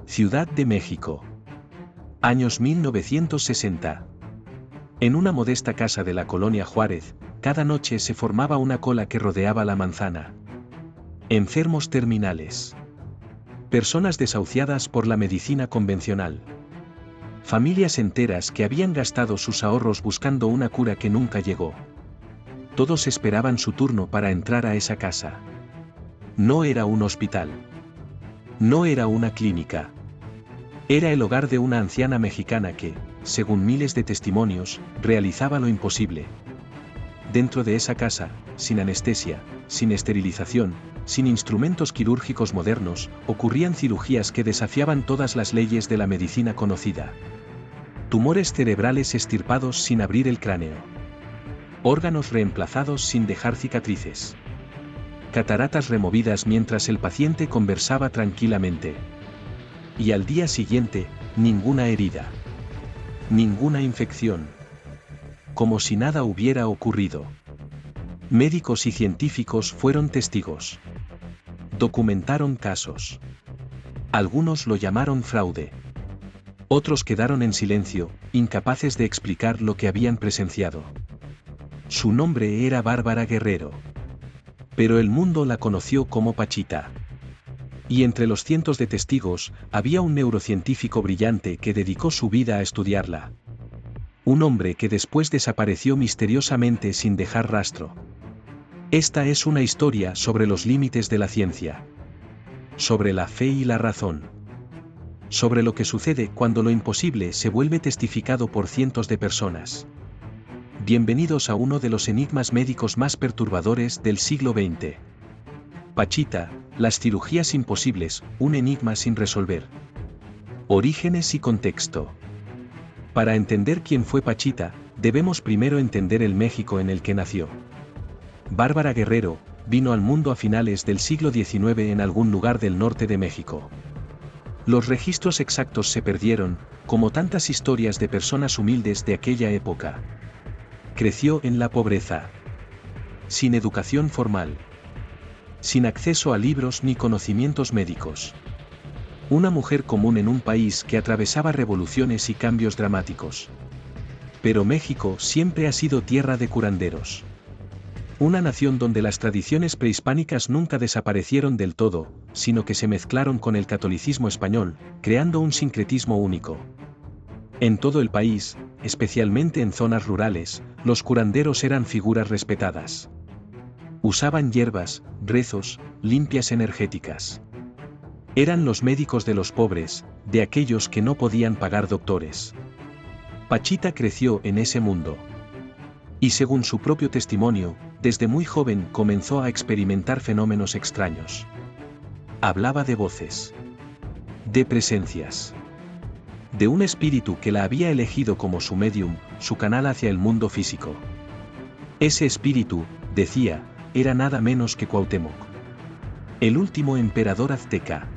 Ciudad de México. Años 1960. En una modesta casa de la colonia Juárez, cada noche se formaba una cola que rodeaba la manzana. Enfermos terminales. Personas desahuciadas por la medicina convencional. Familias enteras que habían gastado sus ahorros buscando una cura que nunca llegó. Todos esperaban su turno para entrar a esa casa. No era un hospital. No era una clínica. Era el hogar de una anciana mexicana que, según miles de testimonios, realizaba lo imposible. Dentro de esa casa, sin anestesia, sin esterilización, sin instrumentos quirúrgicos modernos, ocurrían cirugías que desafiaban todas las leyes de la medicina conocida. Tumores cerebrales extirpados sin abrir el cráneo. Órganos reemplazados sin dejar cicatrices. Cataratas removidas mientras el paciente conversaba tranquilamente. Y al día siguiente, ninguna herida. Ninguna infección. Como si nada hubiera ocurrido. Médicos y científicos fueron testigos. Documentaron casos. Algunos lo llamaron fraude. Otros quedaron en silencio, incapaces de explicar lo que habían presenciado. Su nombre era Bárbara Guerrero. Pero el mundo la conoció como Pachita. Y entre los cientos de testigos, había un neurocientífico brillante que dedicó su vida a estudiarla. Un hombre que después desapareció misteriosamente sin dejar rastro. Esta es una historia sobre los límites de la ciencia. Sobre la fe y la razón. Sobre lo que sucede cuando lo imposible se vuelve testificado por cientos de personas. Bienvenidos a uno de los enigmas médicos más perturbadores del siglo XX. Pachita, las cirugías imposibles, un enigma sin resolver. Orígenes y contexto. Para entender quién fue Pachita, debemos primero entender el México en el que nació. Bárbara Guerrero vino al mundo a finales del siglo XIX en algún lugar del norte de México. Los registros exactos se perdieron, como tantas historias de personas humildes de aquella época. Creció en la pobreza. Sin educación formal. Sin acceso a libros ni conocimientos médicos. Una mujer común en un país que atravesaba revoluciones y cambios dramáticos. Pero México siempre ha sido tierra de curanderos. Una nación donde las tradiciones prehispánicas nunca desaparecieron del todo, sino que se mezclaron con el catolicismo español, creando un sincretismo único. En todo el país, especialmente en zonas rurales, los curanderos eran figuras respetadas. Usaban hierbas, rezos, limpias energéticas. Eran los médicos de los pobres, de aquellos que no podían pagar doctores. Pachita creció en ese mundo. Y según su propio testimonio, desde muy joven comenzó a experimentar fenómenos extraños. Hablaba de voces. De presencias. De un espíritu que la había elegido como su medium, su canal hacia el mundo físico. Ese espíritu, decía, era nada menos que Cuauhtémoc. El último emperador azteca.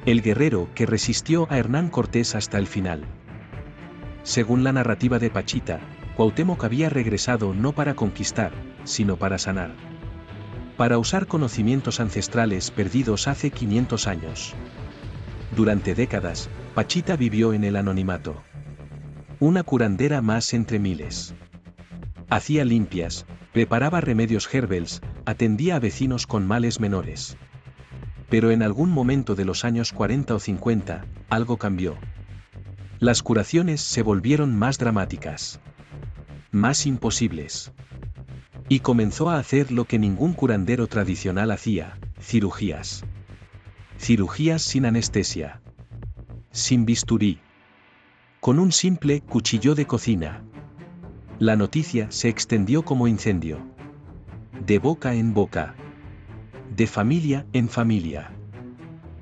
El guerrero que resistió a Hernán Cortés hasta el final. Según la narrativa de Pachita, Cuauhtémoc había regresado no para conquistar, sino para sanar. Para usar conocimientos ancestrales perdidos hace 500 años. Durante décadas, Pachita vivió en el anonimato. Una curandera más entre miles. Hacía limpias, preparaba remedios herbales, atendía a vecinos con males menores. Pero en algún momento de los años 40 o 50, algo cambió. Las curaciones se volvieron más dramáticas. Más imposibles. Y comenzó a hacer lo que ningún curandero tradicional hacía, cirugías. Cirugías sin anestesia. Sin bisturí. Con un simple cuchillo de cocina. La noticia se extendió como incendio. De boca en boca. De familia en familia.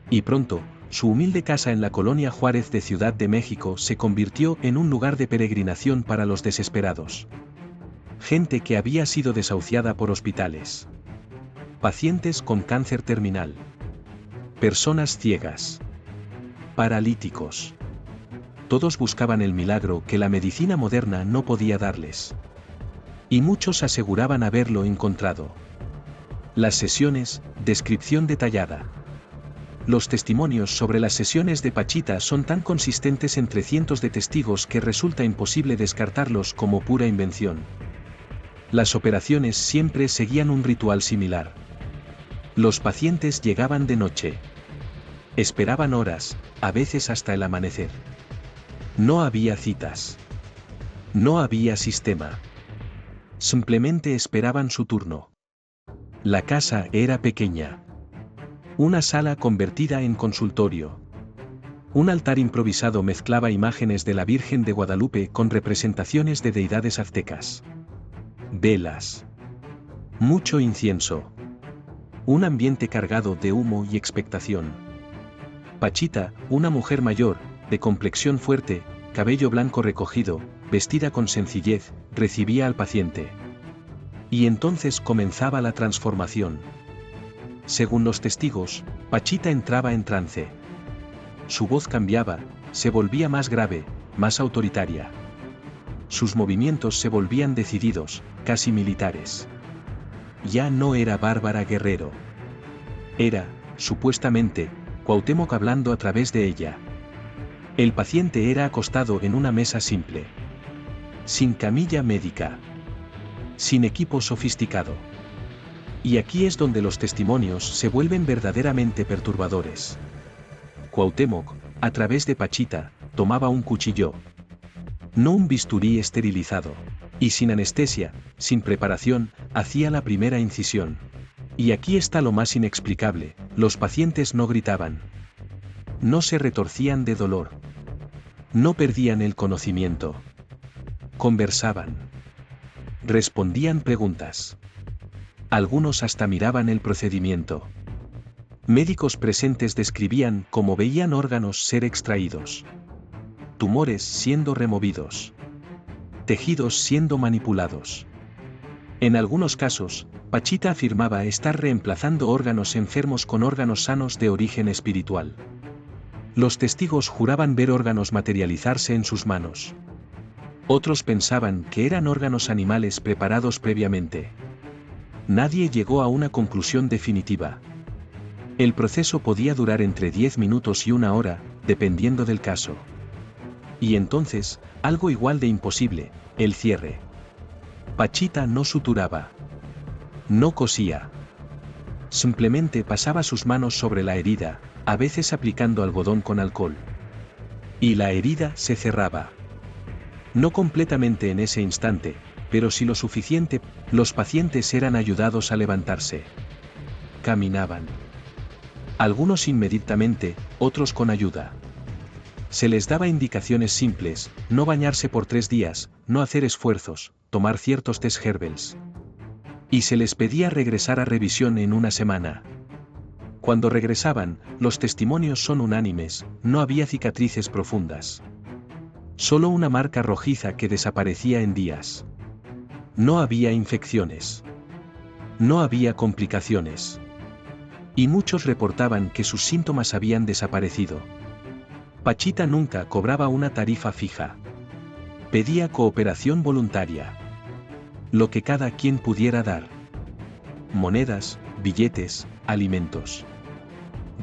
Y pronto, su humilde casa en la colonia Juárez de Ciudad de México se convirtió en un lugar de peregrinación para los desesperados. Gente que había sido desahuciada por hospitales. Pacientes con cáncer terminal. Personas ciegas. Paralíticos. Todos buscaban el milagro que la medicina moderna no podía darles. Y muchos aseguraban haberlo encontrado. Las sesiones, descripción detallada. Los testimonios sobre las sesiones de Pachita son tan consistentes entre cientos de testigos que resulta imposible descartarlos como pura invención. Las operaciones siempre seguían un ritual similar. Los pacientes llegaban de noche. Esperaban horas, a veces hasta el amanecer. No había citas. No había sistema. Simplemente esperaban su turno. La casa era pequeña. Una sala convertida en consultorio. Un altar improvisado mezclaba imágenes de la Virgen de Guadalupe con representaciones de deidades aztecas. Velas. Mucho incienso. Un ambiente cargado de humo y expectación. Pachita, una mujer mayor, de complexión fuerte, cabello blanco recogido, vestida con sencillez, recibía al paciente. Y entonces comenzaba la transformación. Según los testigos, Pachita entraba en trance. Su voz cambiaba, se volvía más grave, más autoritaria. Sus movimientos se volvían decididos, casi militares. Ya no era Bárbara Guerrero. Era, supuestamente, Cuauhtémoc hablando a través de ella. El paciente era acostado en una mesa simple. Sin camilla médica. Sin equipo sofisticado. Y aquí es donde los testimonios se vuelven verdaderamente perturbadores. Cuauhtémoc, a través de Pachita, tomaba un cuchillo. No un bisturí esterilizado. Y sin anestesia, sin preparación, hacía la primera incisión. Y aquí está lo más inexplicable, los pacientes no gritaban. No se retorcían de dolor. No perdían el conocimiento. Conversaban. Respondían preguntas. Algunos hasta miraban el procedimiento. Médicos presentes describían cómo veían órganos ser extraídos. Tumores siendo removidos. Tejidos siendo manipulados. En algunos casos, Pachita afirmaba estar reemplazando órganos enfermos con órganos sanos de origen espiritual. Los testigos juraban ver órganos materializarse en sus manos. Otros pensaban que eran órganos animales preparados previamente. Nadie llegó a una conclusión definitiva. El proceso podía durar entre 10 minutos y 1 hora, dependiendo del caso. Y entonces, algo igual de imposible, el cierre. Pachita no suturaba. No cosía. Simplemente pasaba sus manos sobre la herida, a veces aplicando algodón con alcohol. Y la herida se cerraba. No completamente en ese instante, pero sí lo suficiente. Los pacientes eran ayudados a levantarse. Caminaban. Algunos inmediatamente, otros con ayuda. Se les daba indicaciones simples, no bañarse por 3 días, no hacer esfuerzos, tomar ciertos test herbals. Y se les pedía regresar a revisión en 1 semana. Cuando regresaban, los testimonios son unánimes, no había cicatrices profundas. Solo una marca rojiza que desaparecía en días. No había infecciones. No había complicaciones. Y muchos reportaban que sus síntomas habían desaparecido. Pachita nunca cobraba una tarifa fija. Pedía cooperación voluntaria. Lo que cada quien pudiera dar. Monedas, billetes, alimentos.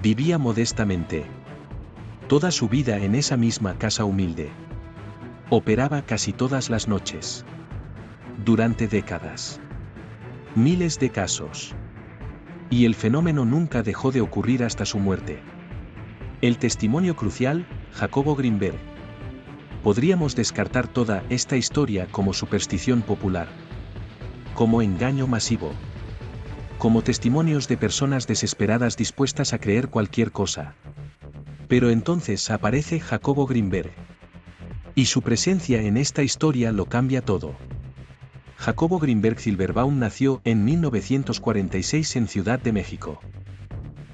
Vivía modestamente. Toda su vida en esa misma casa humilde. Operaba casi todas las noches. Durante décadas. Miles de casos. Y el fenómeno nunca dejó de ocurrir hasta su muerte. El testimonio crucial, Jacobo Grinberg. Podríamos descartar toda esta historia como superstición popular. Como engaño masivo. Como testimonios de personas desesperadas dispuestas a creer cualquier cosa. Pero entonces aparece Jacobo Grinberg. Y su presencia en esta historia lo cambia todo. Jacobo Grinberg Silverbaum nació en 1946 en Ciudad de México.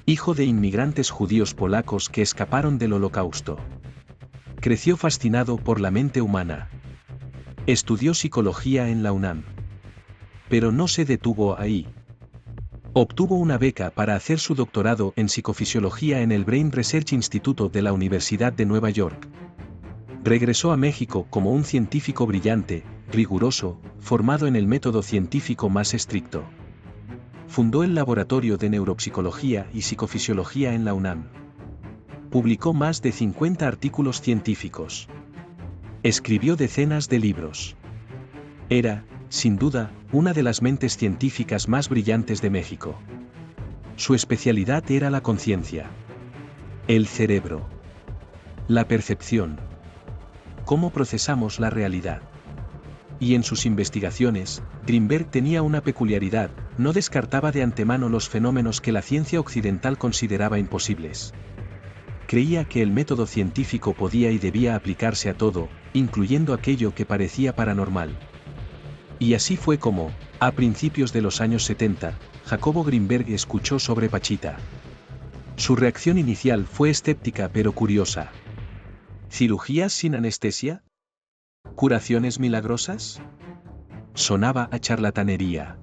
Hijo de inmigrantes judíos polacos que escaparon del Holocausto. Creció fascinado por la mente humana. Estudió psicología en la UNAM. Pero no se detuvo ahí. Obtuvo una beca para hacer su doctorado en psicofisiología en el Brain Research Institute de la Universidad de Nueva York. Regresó a México como un científico brillante, riguroso, formado en el método científico más estricto. Fundó el Laboratorio de Neuropsicología y Psicofisiología en la UNAM. Publicó más de 50 artículos científicos. Escribió decenas de libros. Era, sin duda, una de las mentes científicas más brillantes de México. Su especialidad era la conciencia, el cerebro, la percepción, cómo procesamos la realidad. Y en sus investigaciones, Grinberg tenía una peculiaridad: no descartaba de antemano los fenómenos que la ciencia occidental consideraba imposibles. Creía que el método científico podía y debía aplicarse a todo, incluyendo aquello que parecía paranormal. Y así fue como, a principios de los años 70, Jacobo Grinberg escuchó sobre Pachita. Su reacción inicial fue escéptica pero curiosa. ¿Cirugías sin anestesia? ¿Curaciones milagrosas? Sonaba a charlatanería.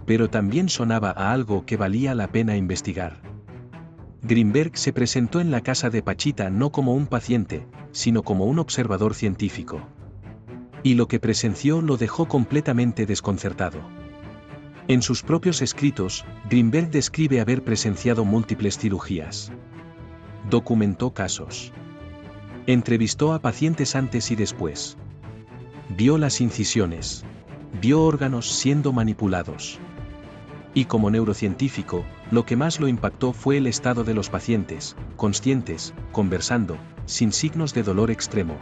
Pero también sonaba a algo que valía la pena investigar. Grinberg se presentó en la casa de Pachita no como un paciente, sino como un observador científico. Y lo que presenció lo dejó completamente desconcertado. En sus propios escritos, Grinberg describe haber presenciado múltiples cirugías. Documentó casos. Entrevistó a pacientes antes y después. Vio las incisiones. Vio órganos siendo manipulados. Y como neurocientífico, lo que más lo impactó fue el estado de los pacientes, conscientes, conversando, sin signos de dolor extremo.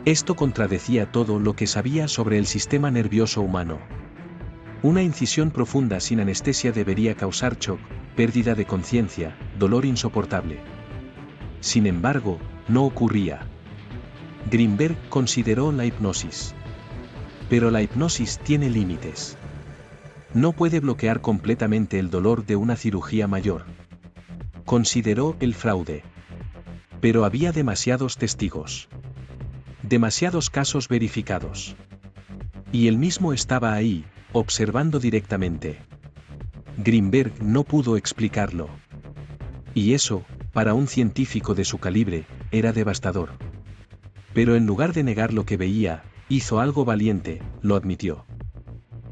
Esto contradecía todo lo que sabía sobre el sistema nervioso humano. Una incisión profunda sin anestesia debería causar shock, pérdida de conciencia, dolor insoportable. Sin embargo, no ocurría. Grinberg consideró la hipnosis. Pero la hipnosis tiene límites. No puede bloquear completamente el dolor de una cirugía mayor. Consideró el fraude. Pero había demasiados testigos. Demasiados casos verificados. Y él mismo estaba ahí, observando directamente. Grinberg no pudo explicarlo. Y eso, para un científico de su calibre, era devastador. Pero en lugar de negar lo que veía, hizo algo valiente: lo admitió.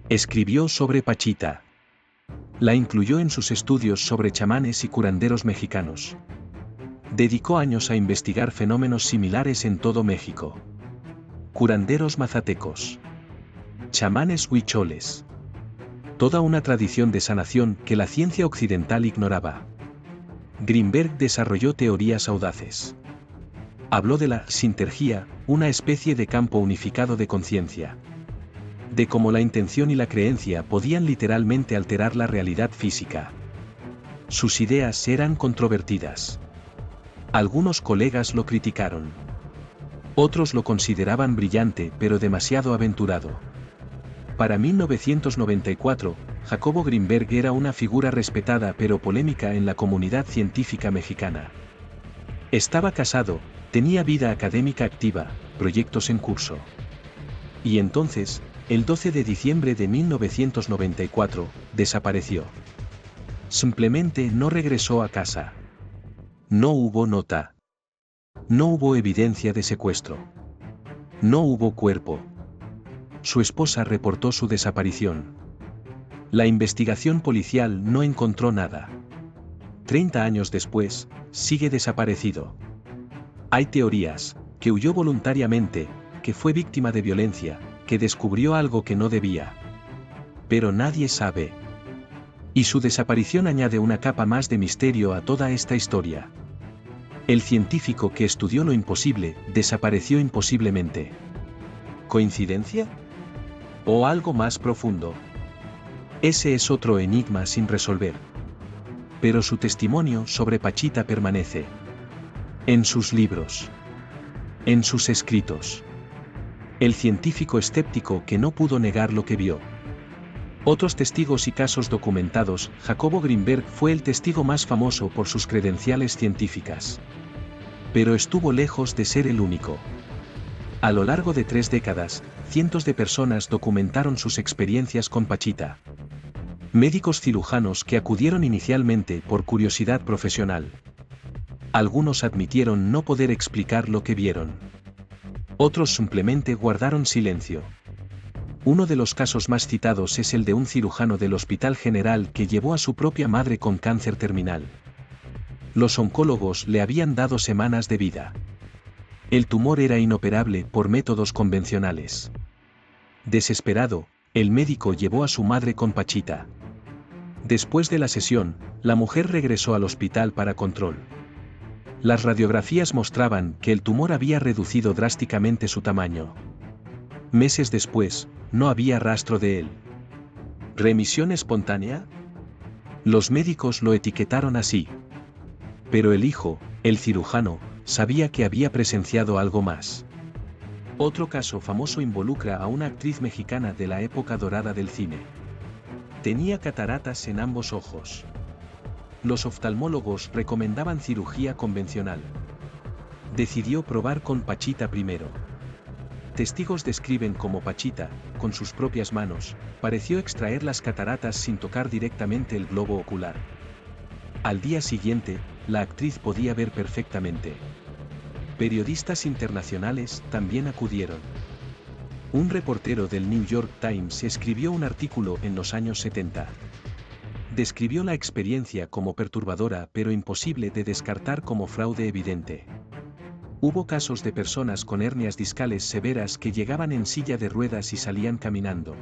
Escribió sobre Pachita. La incluyó en sus estudios sobre chamanes y curanderos mexicanos. Dedicó años a investigar fenómenos similares en todo México. Curanderos mazatecos. Chamanes huicholes. Toda una tradición de sanación que la ciencia occidental ignoraba. Grinberg desarrolló teorías audaces. Habló de la sintergía, una especie de campo unificado de conciencia. De cómo la intención y la creencia podían literalmente alterar la realidad física. Sus ideas eran controvertidas. Algunos colegas lo criticaron. Otros lo consideraban brillante pero demasiado aventurado. Para 1994, Jacobo Grinberg era una figura respetada pero polémica en la comunidad científica mexicana. Estaba casado, tenía vida académica activa, proyectos en curso. Y entonces, el 12 de diciembre de 1994, desapareció. Simplemente no regresó a casa. No hubo nota. No hubo evidencia de secuestro. No hubo cuerpo. Su esposa reportó su desaparición. La investigación policial no encontró nada. 30 años después, sigue desaparecido. Hay teorías: que huyó voluntariamente, que fue víctima de violencia, que descubrió algo que no debía. Pero nadie sabe. Y su desaparición añade una capa más de misterio a toda esta historia. El científico que estudió lo imposible, desapareció imposiblemente. ¿Coincidencia? ¿O algo más profundo? Ese es otro enigma sin resolver. Pero su testimonio sobre Pachita permanece. En sus libros. En sus escritos. El científico escéptico que no pudo negar lo que vio. Otros testigos y casos documentados. Jacobo Grinberg fue el testigo más famoso por sus credenciales científicas. Pero estuvo lejos de ser el único. A lo largo de 3 décadas, cientos de personas documentaron sus experiencias con Pachita. Médicos cirujanos que acudieron inicialmente por curiosidad profesional. Algunos admitieron no poder explicar lo que vieron. Otros simplemente guardaron silencio. Uno de los casos más citados es el de un cirujano del Hospital General que llevó a su propia madre con cáncer terminal. Los oncólogos le habían dado semanas de vida. El tumor era inoperable por métodos convencionales. Desesperado, el médico llevó a su madre con Pachita. Después de la sesión, la mujer regresó al hospital para control. Las radiografías mostraban que el tumor había reducido drásticamente su tamaño. Meses después, no había rastro de él. ¿Remisión espontánea? Los médicos lo etiquetaron así. Pero el hijo, el cirujano, sabía que había presenciado algo más. Otro caso famoso involucra a una actriz mexicana de la época dorada del cine. Tenía cataratas en ambos ojos. Los oftalmólogos recomendaban cirugía convencional. Decidió probar con Pachita primero. Testigos describen cómo Pachita, con sus propias manos, pareció extraer las cataratas sin tocar directamente el globo ocular. Al día siguiente, la actriz podía ver perfectamente. Periodistas internacionales también acudieron. Un reportero del New York Times escribió un artículo en los años 70. Describió la experiencia como perturbadora pero imposible de descartar como fraude evidente. Hubo casos de personas con hernias discales severas que llegaban en silla de ruedas y salían caminando.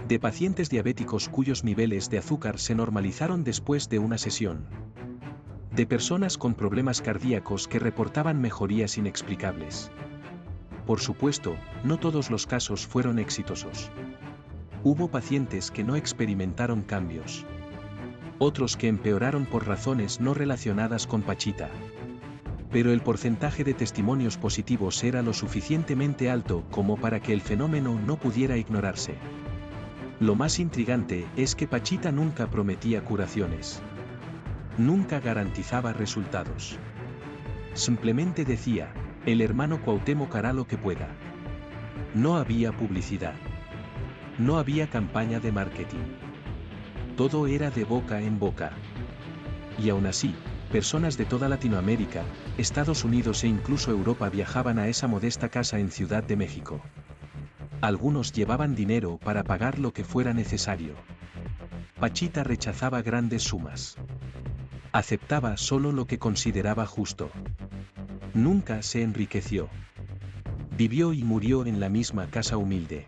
De pacientes diabéticos cuyos niveles de azúcar se normalizaron después de una sesión. De personas con problemas cardíacos que reportaban mejorías inexplicables. Por supuesto, no todos los casos fueron exitosos. Hubo pacientes que no experimentaron cambios. Otros que empeoraron por razones no relacionadas con Pachita. Pero el porcentaje de testimonios positivos era lo suficientemente alto como para que el fenómeno no pudiera ignorarse. Lo más intrigante es que Pachita nunca prometía curaciones. Nunca garantizaba resultados. Simplemente decía, el hermano Cuauhtémoc hará lo que pueda. No había publicidad. No había campaña de marketing. Todo era de boca en boca. Y aún así, personas de toda Latinoamérica, Estados Unidos e incluso Europa viajaban a esa modesta casa en Ciudad de México. Algunos llevaban dinero para pagar lo que fuera necesario. Pachita rechazaba grandes sumas. Aceptaba solo lo que consideraba justo. Nunca se enriqueció. Vivió y murió en la misma casa humilde.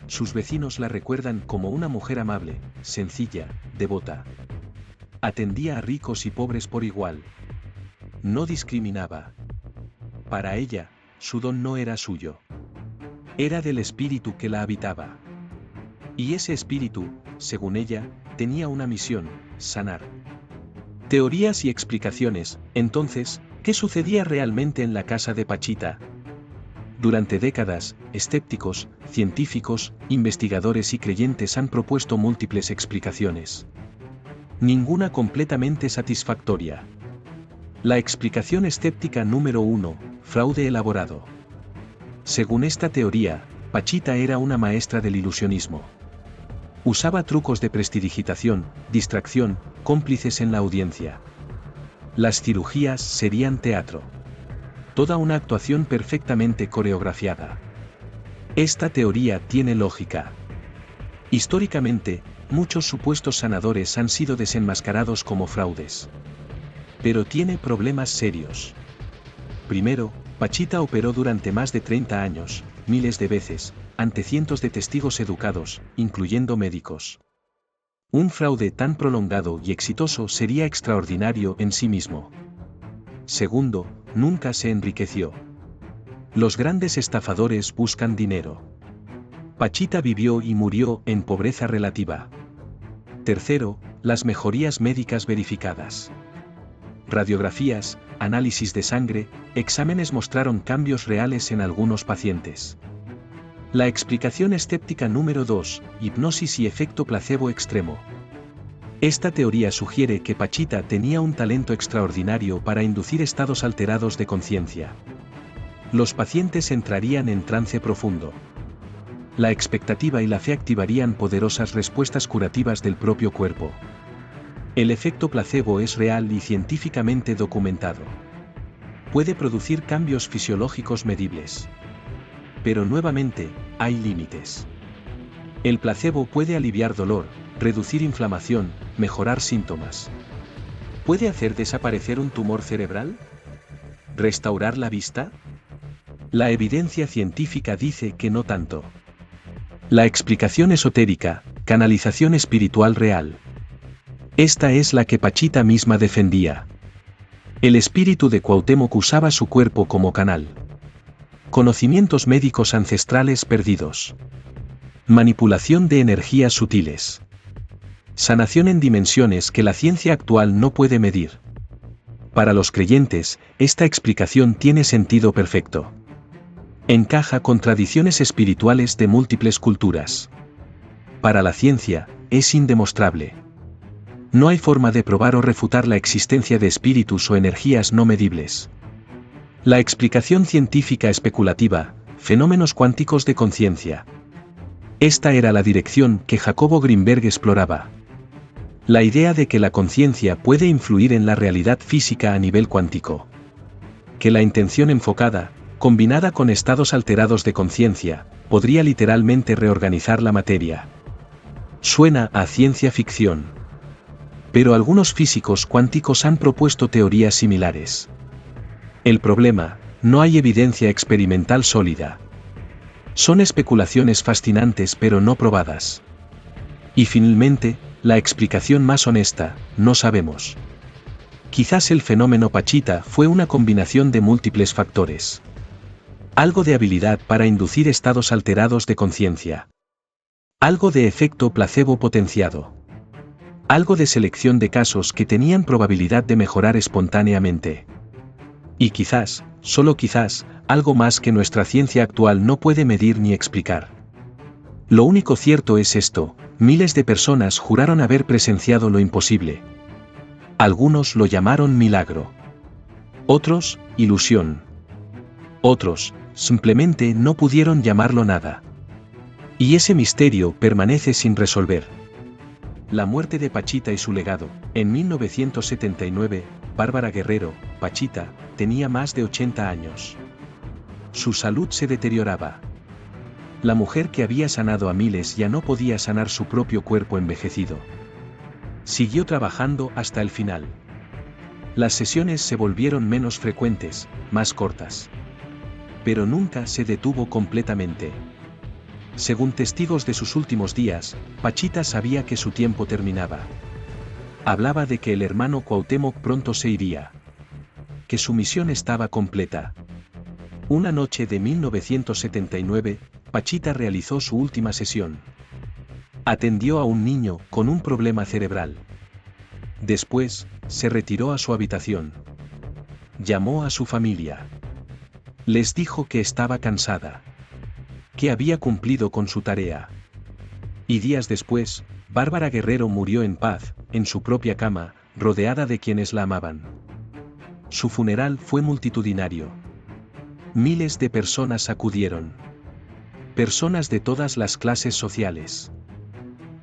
Sus vecinos la recuerdan como una mujer amable, sencilla, devota. Atendía a ricos y pobres por igual. No discriminaba. Para ella, su don no era suyo. Era del espíritu que la habitaba. Y ese espíritu, según ella, tenía una misión: sanar. Teorías y explicaciones. Entonces, ¿qué sucedía realmente en la casa de Pachita? Durante décadas, escépticos, científicos, investigadores y creyentes han propuesto múltiples explicaciones. Ninguna completamente satisfactoria. La explicación escéptica número 1, fraude elaborado. Según esta teoría, Pachita era una maestra del ilusionismo. Usaba trucos de prestidigitación, distracción, cómplices en la audiencia. Las cirugías serían teatro. Toda una actuación perfectamente coreografiada. Esta teoría tiene lógica. Históricamente, muchos supuestos sanadores han sido desenmascarados como fraudes. Pero tiene problemas serios. Primero, Pachita operó durante más de 30 años, miles de veces, ante cientos de testigos educados, incluyendo médicos. Un fraude tan prolongado y exitoso sería extraordinario en sí mismo. Segundo, nunca se enriqueció. Los grandes estafadores buscan dinero. Pachita vivió y murió en pobreza relativa. Tercero, las mejorías médicas verificadas. Radiografías, análisis de sangre, exámenes mostraron cambios reales en algunos pacientes. La explicación escéptica número 2, hipnosis y efecto placebo extremo. Esta teoría sugiere que Pachita tenía un talento extraordinario para inducir estados alterados de conciencia. Los pacientes entrarían en trance profundo. La expectativa y la fe activarían poderosas respuestas curativas del propio cuerpo. El efecto placebo es real y científicamente documentado. Puede producir cambios fisiológicos medibles. Pero nuevamente, hay límites. El placebo puede aliviar dolor, reducir inflamación, mejorar síntomas. ¿Puede hacer desaparecer un tumor cerebral? ¿Restaurar la vista? La evidencia científica dice que no tanto. La explicación esotérica, canalización espiritual real. Esta es la que Pachita misma defendía. El espíritu de Cuauhtémoc usaba su cuerpo como canal. Conocimientos médicos ancestrales perdidos. Manipulación de energías sutiles. Sanación en dimensiones que la ciencia actual no puede medir. Para los creyentes, esta explicación tiene sentido perfecto. Encaja con tradiciones espirituales de múltiples culturas. Para la ciencia, es indemostrable. No hay forma de probar o refutar la existencia de espíritus o energías no medibles. La explicación científica especulativa, fenómenos cuánticos de conciencia. Esta era la dirección que Jacobo Grinberg exploraba. La idea de que la conciencia puede influir en la realidad física a nivel cuántico. Que la intención enfocada, combinada con estados alterados de conciencia, podría literalmente reorganizar la materia. Suena a ciencia ficción. Pero algunos físicos cuánticos han propuesto teorías similares. El problema, no hay evidencia experimental sólida. Son especulaciones fascinantes pero no probadas. Y finalmente, la explicación más honesta, no sabemos. Quizás el fenómeno Pachita fue una combinación de múltiples factores. Algo de habilidad para inducir estados alterados de conciencia. Algo de efecto placebo potenciado. Algo de selección de casos que tenían probabilidad de mejorar espontáneamente. Y quizás, solo quizás, algo más que nuestra ciencia actual no puede medir ni explicar. Lo único cierto es esto: miles de personas juraron haber presenciado lo imposible. Algunos lo llamaron milagro. Otros, ilusión. Otros, simplemente no pudieron llamarlo nada. Y ese misterio permanece sin resolver. La muerte de Pachita y su legado. En 1979, Bárbara Guerrero, Pachita, tenía más de 80 años. Su salud se deterioraba. La mujer que había sanado a miles ya no podía sanar su propio cuerpo envejecido. Siguió trabajando hasta el final. Las sesiones se volvieron menos frecuentes, más cortas. Pero nunca se detuvo completamente. Según testigos de sus últimos días, Pachita sabía que su tiempo terminaba. Hablaba de que el hermano Cuauhtémoc pronto se iría. Que su misión estaba completa. Una noche de 1979, Pachita realizó su última sesión. Atendió a un niño con un problema cerebral. Después, se retiró a su habitación. Llamó a su familia. Les dijo que estaba cansada. Que había cumplido con su tarea. Y días después, Bárbara Guerrero murió en paz, en su propia cama, rodeada de quienes la amaban. Su funeral fue multitudinario. Miles de personas acudieron. Personas de todas las clases sociales.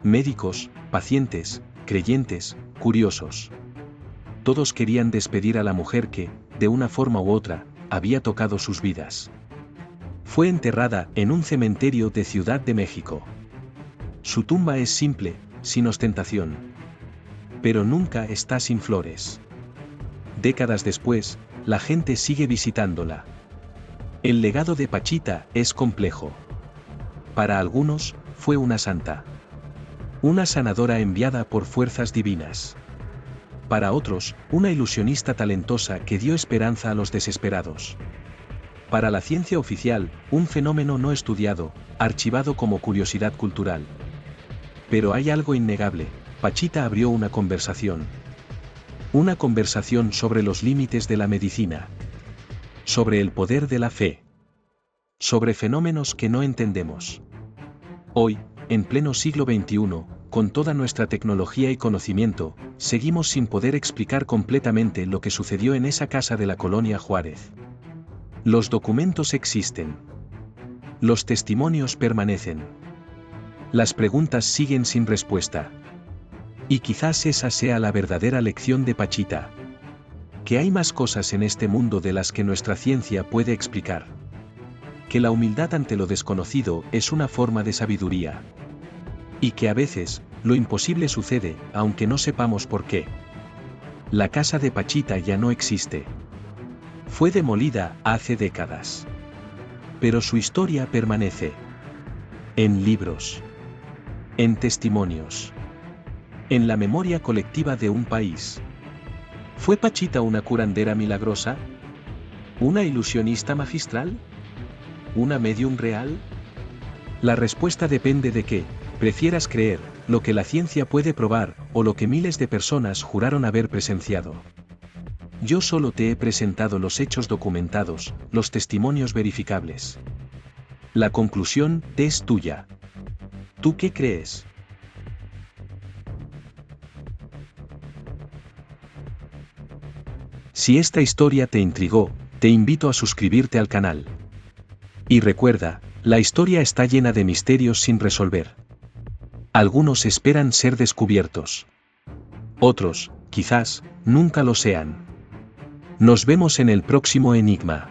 Médicos, pacientes, creyentes, curiosos. Todos querían despedir a la mujer que, de una forma u otra, había tocado sus vidas. Fue enterrada en un cementerio de Ciudad de México. Su tumba es simple, sin ostentación. Pero nunca está sin flores. Décadas después, la gente sigue visitándola. El legado de Pachita es complejo. Para algunos, fue una santa. Una sanadora enviada por fuerzas divinas. Para otros, una ilusionista talentosa que dio esperanza a los desesperados. Para la ciencia oficial, un fenómeno no estudiado, archivado como curiosidad cultural. Pero hay algo innegable: Pachita abrió una conversación. Una conversación sobre los límites de la medicina. Sobre el poder de la fe. Sobre fenómenos que no entendemos. Hoy, en pleno siglo XXI, con toda nuestra tecnología y conocimiento, seguimos sin poder explicar completamente lo que sucedió en esa casa de la Colonia Juárez. Los documentos existen. Los testimonios permanecen. Las preguntas siguen sin respuesta. Y quizás esa sea la verdadera lección de Pachita. Que hay más cosas en este mundo de las que nuestra ciencia puede explicar. Que la humildad ante lo desconocido es una forma de sabiduría. Y que a veces, lo imposible sucede, aunque no sepamos por qué. La casa de Pachita ya no existe. Fue demolida hace décadas. Pero su historia permanece. En libros. En testimonios. En la memoria colectiva de un país. ¿Fue Pachita una curandera milagrosa? ¿Una ilusionista magistral? ¿Una medium real? La respuesta depende de que prefieras creer, lo que la ciencia puede probar, o lo que miles de personas juraron haber presenciado. Yo solo te he presentado los hechos documentados, los testimonios verificables. La conclusión es tuya. ¿Tú qué crees? Si esta historia te intrigó, te invito a suscribirte al canal. Y recuerda, la historia está llena de misterios sin resolver. Algunos esperan ser descubiertos. Otros, quizás, nunca lo sean. Nos vemos en el próximo enigma.